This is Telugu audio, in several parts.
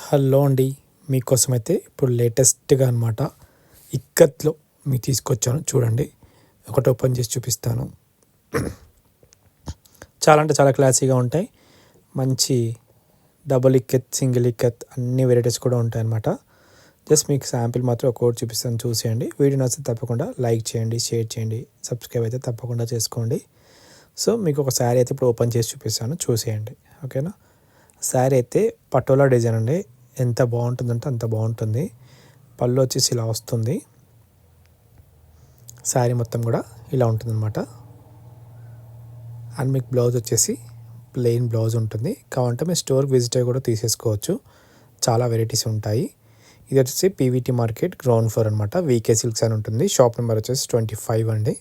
హలో అండి, మీకోసమైతే ఇప్పుడు లేటెస్ట్గా అనమాట ఇక్కత్లో మీకు తీసుకొచ్చాను. చూడండి, ఒకటి ఓపెన్ చేసి చూపిస్తాను. చాలా అంటే చాలా క్లాసీగా ఉంటాయి. మంచి డబుల్ ఇక్కత్, సింగిల్ ఇక్కత్ అన్ని వెరైటీస్ కూడా ఉంటాయన్నమాట. జస్ట్ మీకు శాంపిల్ మాత్రం ఒక్కొక్కటి చూపిస్తాను, చూసేయండి. వీడియో నచ్చితే తప్పకుండా లైక్ చేయండి, షేర్ చేయండి, సబ్స్క్రైబ్ అయితే తప్పకుండా చేసుకోండి. సో మీకు ఒక శారీ అయితే ఇప్పుడు ఓపెన్ చేసి చూపిస్తాను, చూసేయండి. ఓకేనా. శారీ అయితే పటోలా డిజైన్ అండి. ఎంత బాగుంటుందంటే అంత బాగుంటుంది. పళ్ళు వచ్చేసి ఇలా వస్తుంది. శారీ మొత్తం కూడా ఇలా ఉంటుందన్నమాట. అండ్ మీకు బ్లౌజ్ వచ్చేసి ప్లెయిన్ బ్లౌజ్ ఉంటుంది. కావాలంటే మీరు స్టోర్కి విజిట్ అయ్యి కూడా తీసేసుకోవచ్చు. చాలా వెరైటీస్ ఉంటాయి. ఇది వచ్చేసి పీవీటీ మార్కెట్ గ్రౌండ్ ఫ్లోర్ అనమాట. వీకే సిల్క్స్ అని ఉంటుంది. షాప్ నెంబర్ వచ్చేసి 25 అండి.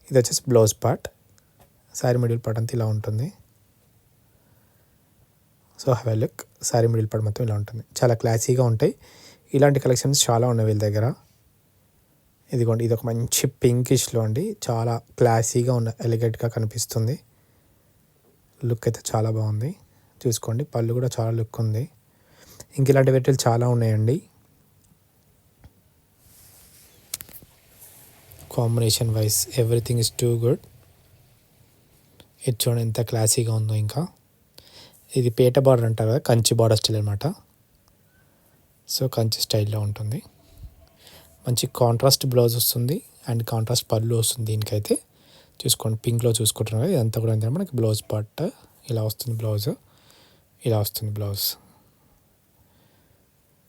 ఇది వచ్చేసి blouse part. Sari middle part అంతా ఇలా ఉంటుంది. So have a look. Sari middle part మొత్తం ఇలా ఉంటుంది. చాలా క్లాసీగా ఉంటాయి. ఇలాంటి కలెక్షన్స్ చాలా ఉన్నాయి వీళ్ళ దగ్గర. ఇదిగోండి, ఇది ఒక మంచి పింకిష్లో అండి. చాలా క్లాసీగా ఉన్న, ఎలిగెంట్గా కనిపిస్తుంది. లుక్ అయితే చాలా బాగుంది. చూసుకోండి, పళ్ళు కూడా చాలా లుక్ ఉంది. ఇంక ఇలాంటి వెరైటీలు చాలా ఉన్నాయండి. Combination wise everything is too good. ఇది చూడండి ఎంత క్లాసీగా ఉందో. ఇంకా ఇది పేట బార్డర్ అంటారు కదా, కంచి బార్డర్ స్టైల్ అనమాట. సో కంచి స్టైల్లో ఉంటుంది. మంచి కాంట్రాస్ట్ బ్లౌజ్ వస్తుంది అండ్ కాంట్రాస్ట్ పళ్ళు వస్తుంది. దీనికైతే చూసుకోండి, పింక్లో చూసుకుంటున్నారు. ఇదంతా కూడా ఏంటంటే మనకి బ్లౌజ్ పార్ట్ ఇలా వస్తుంది. బ్లౌజ్ ఇలా వస్తుంది. బ్లౌజ్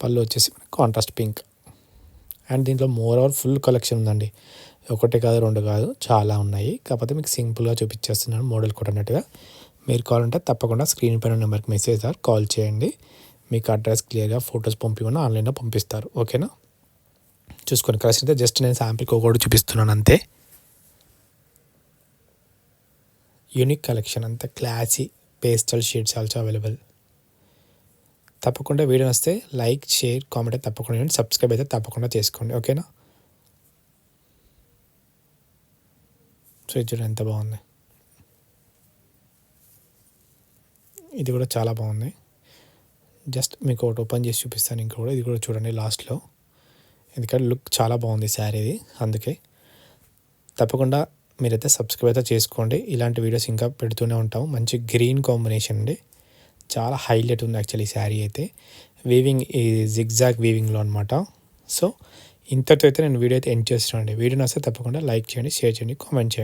పళ్ళు వచ్చేసి మనకి కాంట్రాస్ట్ పింక్. అండ్ దీంట్లో మోర్ ఓవర్ ఫుల్ కలెక్షన్ ఉందండి. ఒకటి కాదు, రెండు కాదు, చాలా ఉన్నాయి. కాకపోతే మీకు సింపుల్గా చూపించేస్తున్నాను, మోడల్ కూడా అన్నట్టుగా. మీరు కావాలంటే తప్పకుండా స్క్రీన్ పైన నెంబర్కి మెసేజ్ ఆర్ కాల్ చేయండి. మీకు అడ్రస్ క్లియర్గా ఫొటోస్ పంపించమని ఆన్లైన్లో పంపిస్తారు. ఓకేనా. చూసుకొని కలెక్షన్ అయితే జస్ట్ నేను శాంపిల్కి ఒకటి చూపిస్తున్నాను అంతే. యూనిక్ కలెక్షన్, అంత classy pastel shades also available. తప్పకుండా వీడియో వస్తే లైక్, షేర్, కామెంట్ అయితే తప్పకుండా చేయండి. సబ్స్క్రైబ్ అయితే తప్పకుండా చేసుకోండి. ఓకేనా. సో ఇది చూడండి ఎంత బాగుంది. ఇది కూడా చాలా బాగుంది. జస్ట్ మీకు ఒకటి ఓపెన్ చేసి చూపిస్తాను. ఇంకొకటి ఇది కూడా చూడండి లాస్ట్లో, ఎందుకంటే లుక్ చాలా బాగుంది శారీది. అందుకే తప్పకుండా మీరైతే సబ్స్క్రైబ్ అయితే చేసుకోండి. ఇలాంటి వీడియోస్ ఇంకా పెడుతూనే ఉంటాము. మంచి గ్రీన్ కాంబినేషన్ అండి, చాలా హైలైట్ ఉంది యాక్చువల్లీ శారీ అయితే. వీవింగ్ ఈ జిగ్జాగ్ వీవింగ్లో అనమాట. సో ఇంతటితో అయితే నేను వీడియో అయితే ఎండ్ చేస్తున్నాను అండి. వీడియో నచ్చితే తప్పకుండా లైక్ చేయండి, షేర్ చేయండి, కామెంట్ చేయండి.